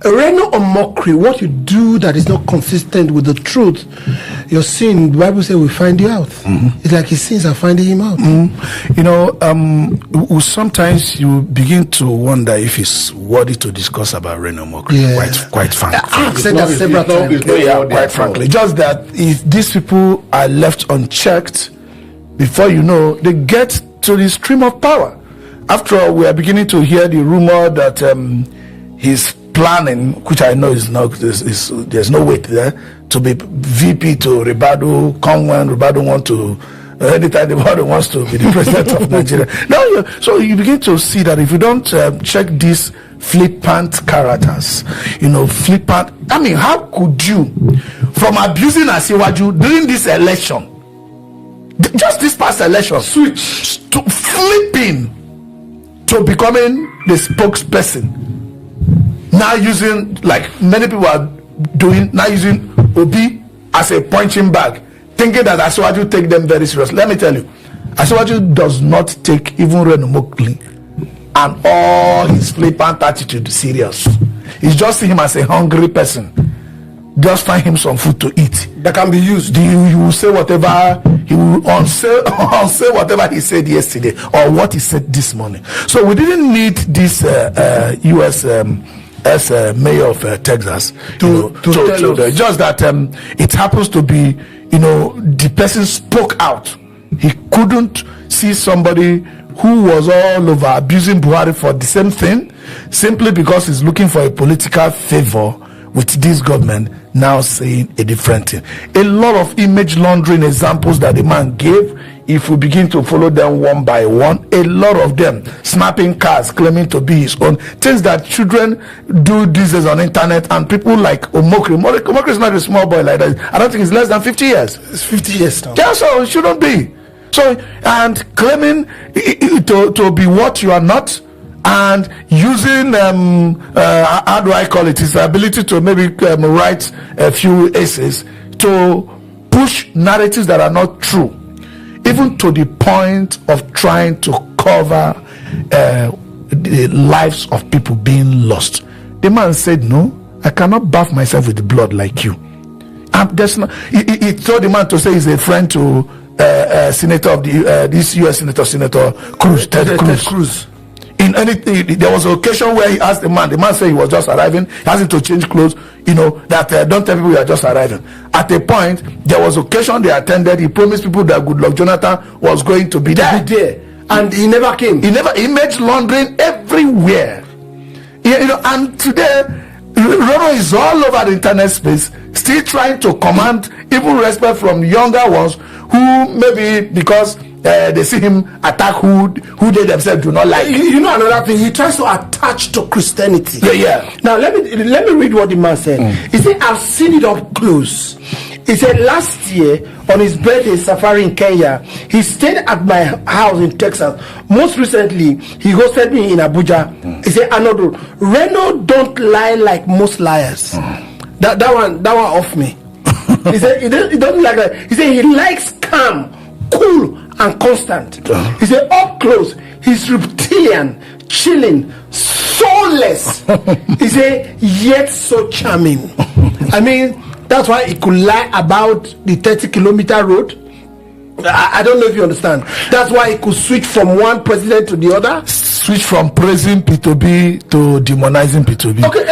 Reno Omokiri, what you do that is not consistent with the truth, your sin, the Bible says, will find you out. It's like his sins are finding him out. You know, sometimes you begin to wonder if it's worthy to discuss about Reno Omokiri. Quite frankly. I've said that several times. Quite frankly. Just that if these people are left unchecked, before you know, they get to the stream of power. After all, we are beginning to hear the rumor that he's planning, which I know is not, there's no weight there, to be VP to Ribadu. Come when Ribadu want to, anytime Ribadu wants to be the president of Nigeria. Now, so you begin to see that if you don't check these flippant characters, flippant. I mean, how could you, from abusing Asiwaju during this election, just this past election, switch to flipping to becoming the spokesperson? Now using, like many people are doing, now using Obi as a punching bag, thinking that Asiwaju take them very serious. Let me tell you, Asiwaju does not take even Reno Omokiri and all his flippant attitude serious. He's just see him as a hungry person. Just find him some food to eat that can be used. You will say whatever he will unsay whatever he said yesterday or what he said this morning. So we didn't need this U.S. As mayor of Texas to just that it happens to be, the person spoke out. He couldn't see somebody who was all over abusing Buhari for the same thing, simply because he's looking for a political favor with this government, now saying a different thing. A lot of image laundering examples that the man gave, if we begin to follow them one by one, a lot of them snapping cars claiming to be his own, things that children do these days on internet, and people like Omokiri is not a small boy like that. I don't think he's less than 50 years. It's 50 years now. Yeah, so it shouldn't be. So, and claiming to be what you are not, and using how do I call it, his ability to maybe write a few essays to push narratives that are not true, even to the point of trying to cover the lives of people being lost. The man said, no, I cannot bath myself with blood like you. There's no, he told the man to say he's a friend to senator of this U.S. Senator Cruz, Ted Cruz. In anything, there was an occasion where he asked the man said he was just arriving, he asked him to change clothes, that don't tell people you are just arriving. At a point, there was occasion they attended, he promised people that Goodluck Jonathan was going to be there. And he never came. He never, image laundering everywhere. And today, Reno is all over the internet space, still trying to command even respect from younger ones who maybe because they see him attack who they themselves do not like. Another thing, he tries to attach to Christianity. Yeah. Now let me read what the man said. He said, I've seen it up close. He said last year on his birthday safari in Kenya, he stayed at my house in Texas. Most recently, he hosted me in Abuja. He said, Anodo, Reno don't lie like most liars. That one off me. He said he doesn't like that. He said he likes calm, cool, and constant. He said up close, he's reptilian, chilling, soulless. He said yet so charming. I mean, that's why he could lie about the 30-kilometer road. I don't know if you understand. That's why he could switch from one president to the other. Switch from praising P2B to demonizing P2B. Okay,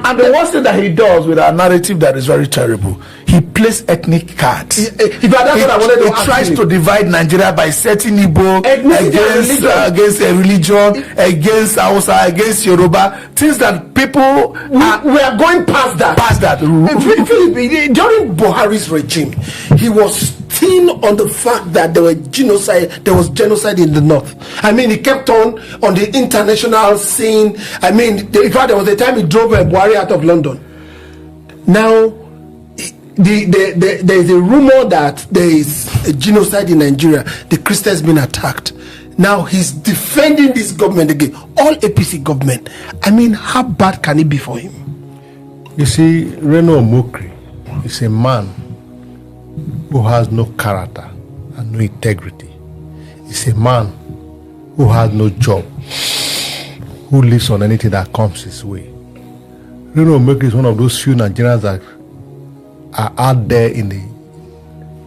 and the worst thing that he does with a narrative that is very terrible, he plays ethnic cards. That's what I wanted to ask. He tries to divide Nigeria by setting Igbo against a religion, against Hausa, against Yoruba, things that people we are going past that. During Buhari's regime, he was thin on the fact that there was genocide in the north. I mean, he kept on the international scene. I mean, in fact, there was a time he drove Buhari out of London. Now, there is a rumor that there is a genocide in Nigeria. The Christians been attacked. Now he's defending this government again, all APC government. I mean, how bad can it be for him? You see, Reno Omokiri is a man who has no character and no integrity. He's a man who has no job, who lives on anything that comes his way. Reno Omokiri is one of those few Nigerians that are out there in the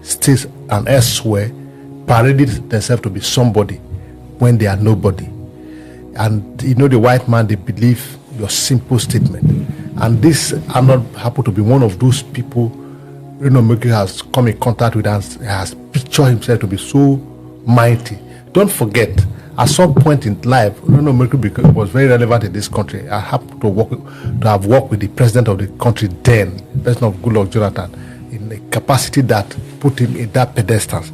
states and elsewhere, parading themselves to be somebody when they are nobody. And the white man, they believe your simple statement. And this Arnold happened to be one of those people Reno Omokiri has come in contact with and has pictured himself to be so mighty. Don't forget, at some point in life, Reno Omokiri was very relevant in this country. I happened to have worked with the president of the country then, President of Goodluck Jonathan, in a capacity that put him in that pedestal.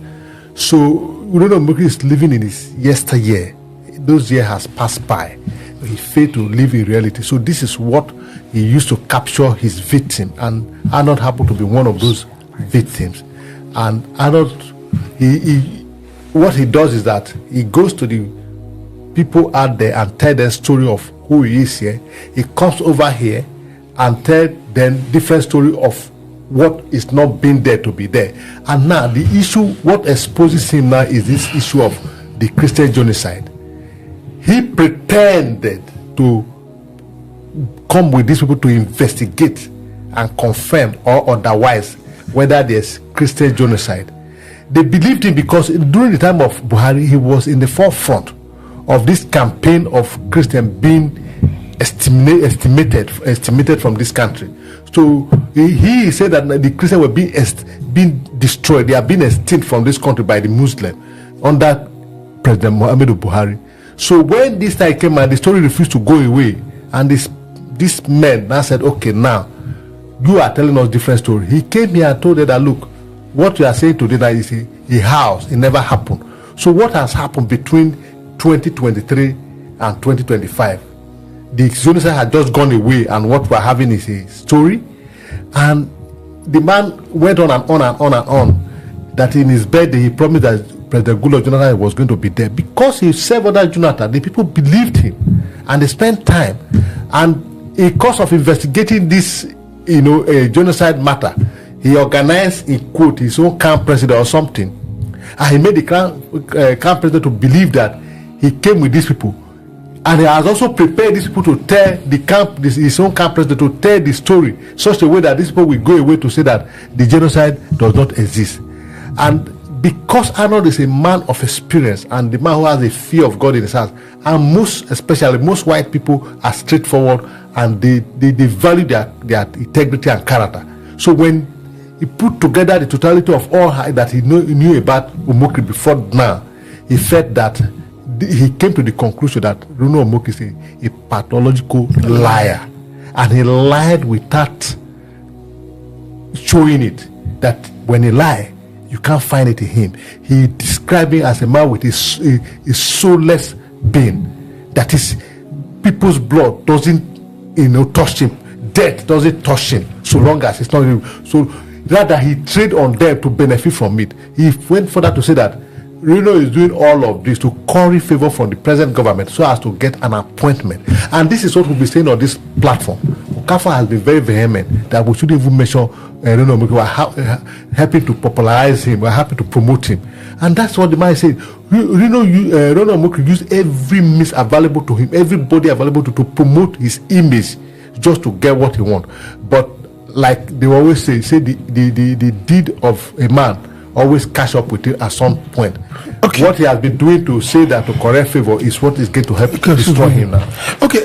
So Reno Omokiri is living in his yesteryear. Those years has passed by. He failed to live in reality. So this is what he used to capture his victim, and Arnold happened to be one of those victims. And Arnold, what he does is that he goes to the people out there and tell their story of who he is here. He comes over here and tell them different story of what is not being there to be there. And now the issue, what exposes him now is this issue of the Christian genocide. He pretended to come with these people to investigate and confirm or otherwise whether there's Christian genocide. They believed him because during the time of Buhari, he was in the forefront of this campaign of Christian being estimated from this country. So he said that the Christians were being destroyed. They are being extinct from this country by the Muslim under President Muhammadu Buhari. So when this time came and the story refused to go away, and this man now said, okay, now you are telling us different story. He came here and told them that, look, what you are saying today that is a house, it never happened. So what has happened between 2023 and 2025? The genocide had just gone away, and what we're having is a story. And the man went on and on and on and on that in his birthday he promised that President Goodluck Jonathan was going to be there. Because he served under Jonathan, the people believed him and they spent time. And in course of investigating this genocide matter, he organized, in quote, his own camp president or something, and he made the camp president to believe that he came with these people, and he has also prepared these people to tell his own camp president to tell the story such a way that these people will go away to say that the genocide does not exist. And because Arnold is a man of experience and the man who has a fear of God in his heart, and most white people are straightforward and they value their integrity and character. So when he put together the totality of all that he knew about Omokiri before now, he felt that he came to the conclusion that Reno Omokiri is a pathological liar, and he lied without showing it. That when he lied, you can't find it in him. He described him as a man with a soulless being. That is, people's blood doesn't touch him. Death doesn't touch him so long as it's not him. So rather he trade on them to benefit from it. He went further to say that Reno is doing all of this to curry favor from the present government so as to get an appointment. And this is what we'll be saying on this platform. Okafor has been very vehement that we shouldn't even mention Reno Omokiri. We're happy to popularize him. We're happy to promote him. And that's what the man said. Reno Omokiri used every means available to him, everybody available to promote his image just to get what he wants. But like they always say the deed of a man always catch up with him at some point. Okay. What he has been doing to say that to correct favor is what is going to help destroy him now. Okay,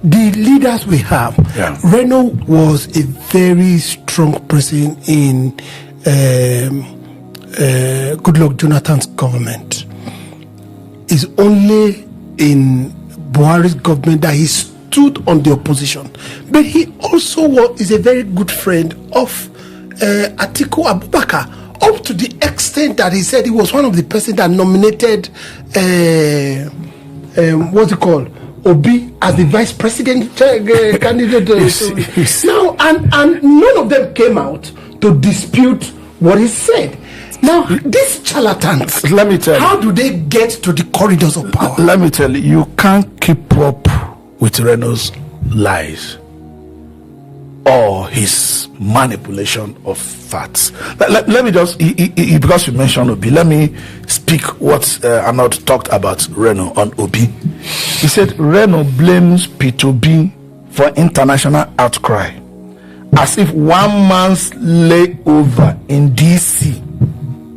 the leaders we have, Reno was a very strong person in Goodluck Jonathan's government. It's only in Buhari's government that he stood on the opposition. But he also is a very good friend of Atiku Abubakar, up to the extent that he said he was one of the person that nominated what's it called, Obi, as the vice president candidate. Now, and none of them came out to dispute what he said. Now, these charlatans, let me tell you, how do they get to the corridors of power? Let me tell you, you can't keep up with Reno's lies or his manipulation of facts. Let me just, because you mentioned Obi, let me speak what Arnold talked about Reno on Obi. He said Reno blames P2B for international outcry, as if one man's layover in DC,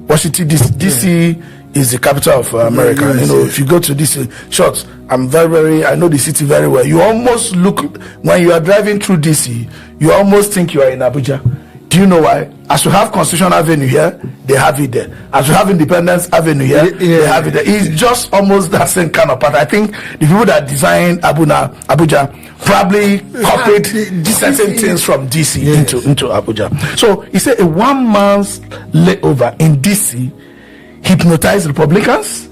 Washington DC is the capital of America. Yes, you know, yes. if you go to this shots, I know the city very well. You almost look, when you are driving through DC, you almost think you are in Abuja. Do you know why? As you have Constitution Avenue here, they have it there. As you have Independence Avenue here, they have it there. It's just almost that same kind of pattern. I think the people that designed Abuja probably copied certain things from DC into Abuja. So he said a one man's layover in DC hypnotized Republicans,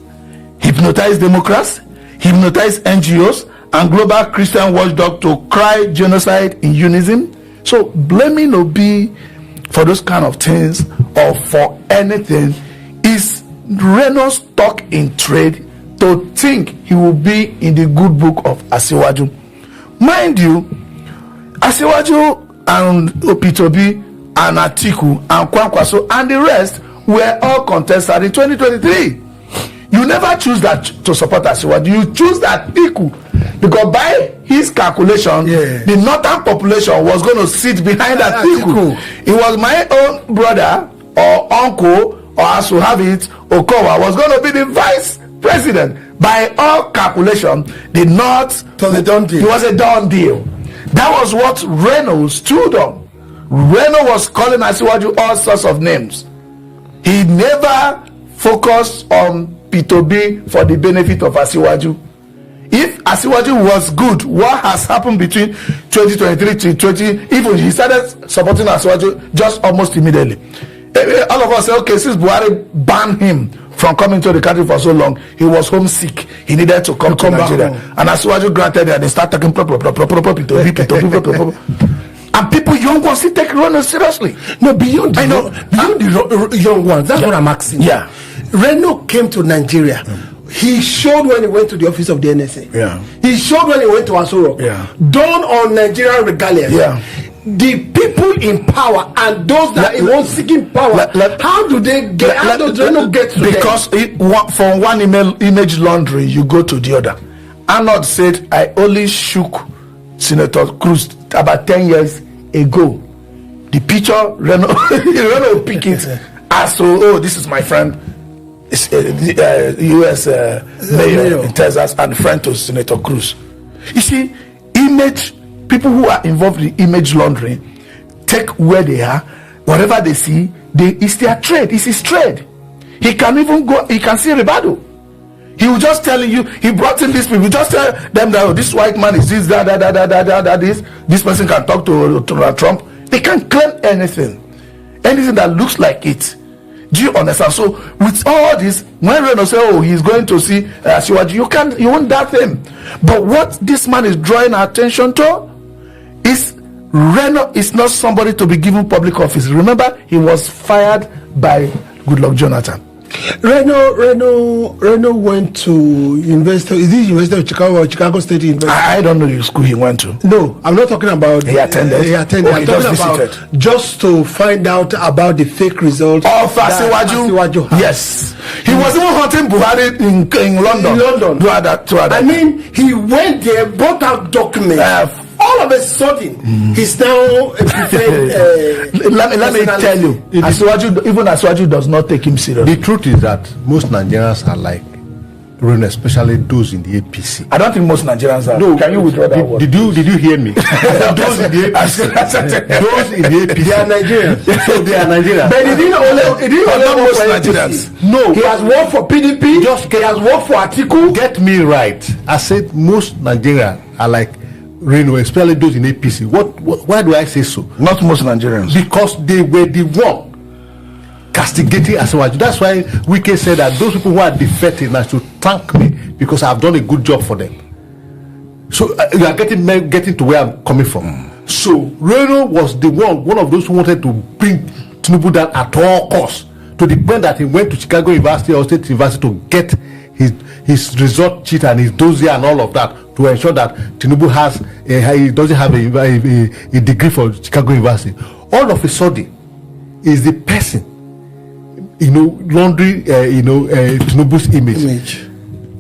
hypnotized Democrats, hypnotized NGOs, and global Christian watchdog to cry genocide in unison. So blaming Obi for those kind of things or for anything is Reno's stock in trade to think he will be in the good book of Asiwaju. Mind you, Asiwaju and Opitobi and Atiku and Kwankwaso and the rest were all contested in 2023. You never choose that to support Asiwaju. You choose that Atiku because by his calculation, the northern population was going to sit behind Atiku. It was my own brother or uncle, or as you have it, Okowa was going to be the vice president. By all calculation, the north, it was a done deal. That was what Reno stood on. Reno was calling Asiwaju all sorts of names. He never focused on P2B for the benefit of Asiwaju. If Asiwaju was good, what has happened between 2023 to 20? Even he started supporting Asiwaju just almost immediately. All of us say, okay, since Buhari banned him from coming to the country for so long, he was homesick. He needed to come to Nigeria. And Asiwaju granted that they start talking P2B. And people, young ones, still take Reno seriously. No, beyond the young ones. That's what I'm asking. Yeah. Reno came to Nigeria. He showed when he went to the office of the NSA. Yeah. He showed when he went to Asoro. Yeah. Done on Nigerian regalia. Yeah. The people in power and those that were seeking power, how do they get? How do Reno get to because from one image laundry you go to the other. Arnold said, I only shook Senator Cruz about 10 years ago. The picture Reno pick it as so, this is my friend, US mayor in Texas and friend to Senator Cruz. You see, people who are involved in image laundering take where they are, whatever they see, it's their trade, it's his trade. He can even go, he can see Ribado. He will just tell you, he brought in these people, just tell them that this white man is this, this person can talk to Trump. They can't claim anything that looks like it. Do you understand? So with all this, when Reno say, oh, he's going to see Asiwaju, you won't doubt him. But what this man is drawing our attention to is Reno is not somebody to be given public office. Remember, he was fired by Goodluck Jonathan. Reno went to University. Is it University of Chicago or Chicago State University? I don't know the school he went to. No, I'm not talking about. He attended. I'm talking about just to find out about the fake results of Asiwaju. Yes, he was even hunting Buhari in London. I mean, he went there, brought out documents. All of a sudden, he's now let me tell you, Asiwaju does not take him seriously. The truth is that most Nigerians are like Reno, especially those in the APC. I don't think most Nigerians are. No, can you withdraw that word? Did you hear me? Those in the APC. They are Nigerians. So they are Nigerians. But he didn't only not work most for Nigerians. APC. No, he has worked for PDP. He has worked for Atiku. Get me right. I said most Nigerians are like Reno, especially those in APC. Why do I say so? Not most Nigerians. Because they were the one castigating Asiwaju. That's why Wike said that those people who are defecting now should thank me because I've done a good job for them. So you are getting to where I'm coming from. So Reno was the one of those who wanted to bring Tinubu down at all costs, to the point that he went to Chicago University or State University to get his result sheet and his dossier and all of that, to ensure that Tinubu he doesn't have a degree for Chicago University. All of a sudden, is the person, laundering, Tinubu's image.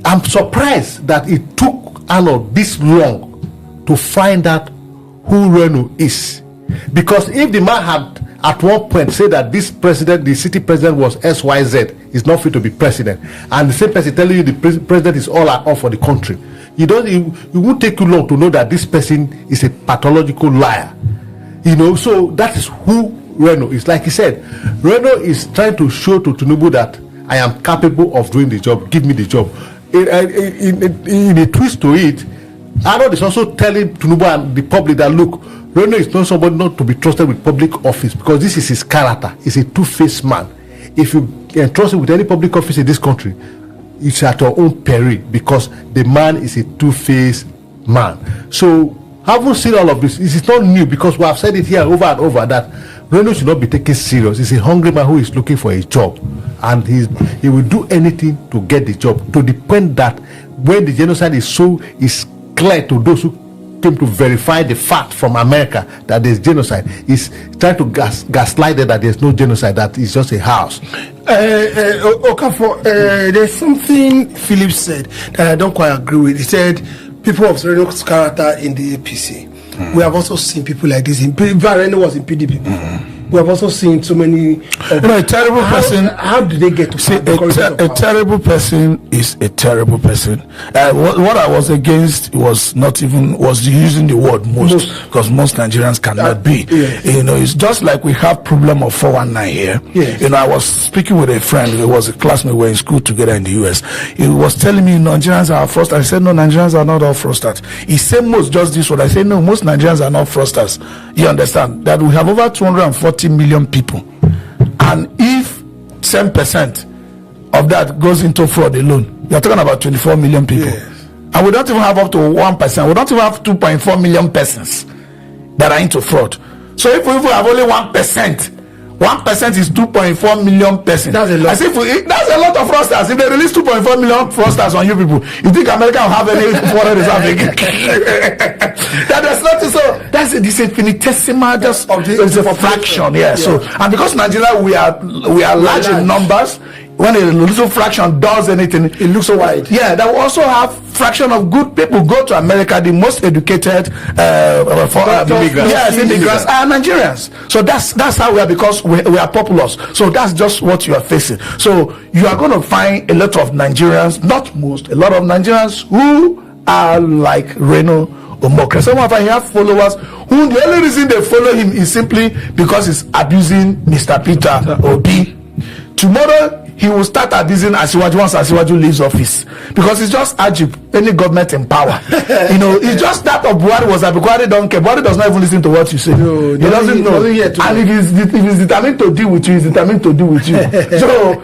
I'm surprised that it took Arnold this long to find out who Reno is. Because if the man had at one point said that this president, the city president, was XYZ, is not fit to be president, and the same person telling you the president is all for the country, it won't take you long to know that this person is a pathological liar. So that is who Reno is. Like he said, Reno is trying to show to Tinubu that I am capable of doing the job, give me the job. In a twist to it, Arnold is also telling Tinubu and the public that, look, Reno is not somebody not to be trusted with public office, because this is his character. He's a two-faced man. If you entrust him with any public office in this country, it's at your own peril, because the man is a two-faced man. So, having seen all of this, it is not new, because we have said it here over and over that Reno should not be taken serious. He's a hungry man who is looking for a job, and he will do anything to get the job, to the point that when the genocide is clear to those who came to verify the fact from America that there's genocide, is trying to gaslight them that there's no genocide, that it's just a house. Okafor, there's something Philip said that I don't quite agree with. He said people of Reno's character in the APC. We have also seen people like this. Reno was in PDP. We have also seen so many. A terrible person. How did they get to see a terrible person is a terrible person. What I was against was using the word most, because most Nigerians cannot be. Yes. It's just like we have problem of 419 here. Yes. I was speaking with a friend who was a classmate. We were in school together in the US. He was telling me Nigerians are fraudsters. I said no, Nigerians are not all fraudsters. He said most just this one. I said no, most Nigerians are not fraudsters. You understand that we have over 240 million people, and if 10% of that goes into fraud alone, you're talking about 24 million people. Yes. And we don't even have up to 1%. We don't even have 2.4 million persons that are into fraud. So if we have only 1%, 1% is 2.4 million persons. That's a lot. That's a lot of fraudsters. If they release 2.4 million fraudsters on you people, you think America will have any foreign reserve? That's not so. That's a infinitesimal, just it's a fraction. Yeah. So, and because Nigeria we are large in numbers. When a little fraction does anything, it looks so wide. Yeah, that will also have fraction of good people go to America. The most educated immigrants are Nigerians. So that's how we are, because we are populous. So that's just what you are facing. So you are going to find a lot of Nigerians, not most, a lot of Nigerians who are like Reno Omokiri. Some of them have followers who the only reason they follow him is simply because he's abusing Mr. Peter Obi. Tomorrow he will start abusing Asiwaju once Asiwaju leaves office, because it's just Ajib, any government in power. It's just that of Buhari was that Buhari don't care. Buhari does not even listen to what you say. No, he doesn't know. And if he's determined to deal with you, he's determined to deal with you. so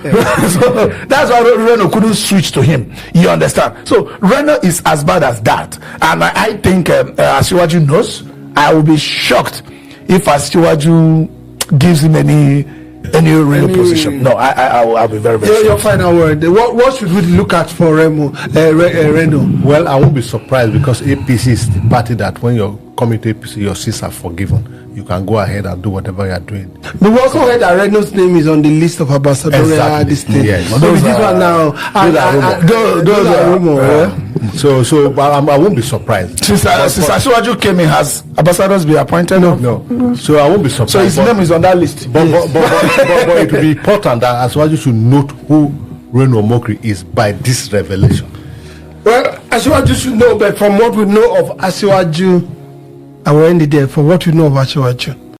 that's why Reno couldn't switch to him. You understand? So Reno is as bad as that. And I think Asiwaju knows. I will be shocked if Asiwaju gives him any real position. No, I'll be very, very your final word. What should we look at for Reno? Well, I won't be surprised, because APC is the party that when you're coming to APC, your sins are forgiven. You can go ahead and do whatever you are doing. But we also heard that Reno's name is on the list of ambassadors. Exactly. Yes. Those are rumors. So I won't be surprised. Since Asiwaju came in, has ambassadors been appointed? No. So I won't be surprised. So his name is on that list. But it will be important that Asiwaju should note who Reno Omokiri is by this revelation. Well, Asiwaju should know, but from what we know of Asiwaju, I will end it there. From what we know of Asiwaju,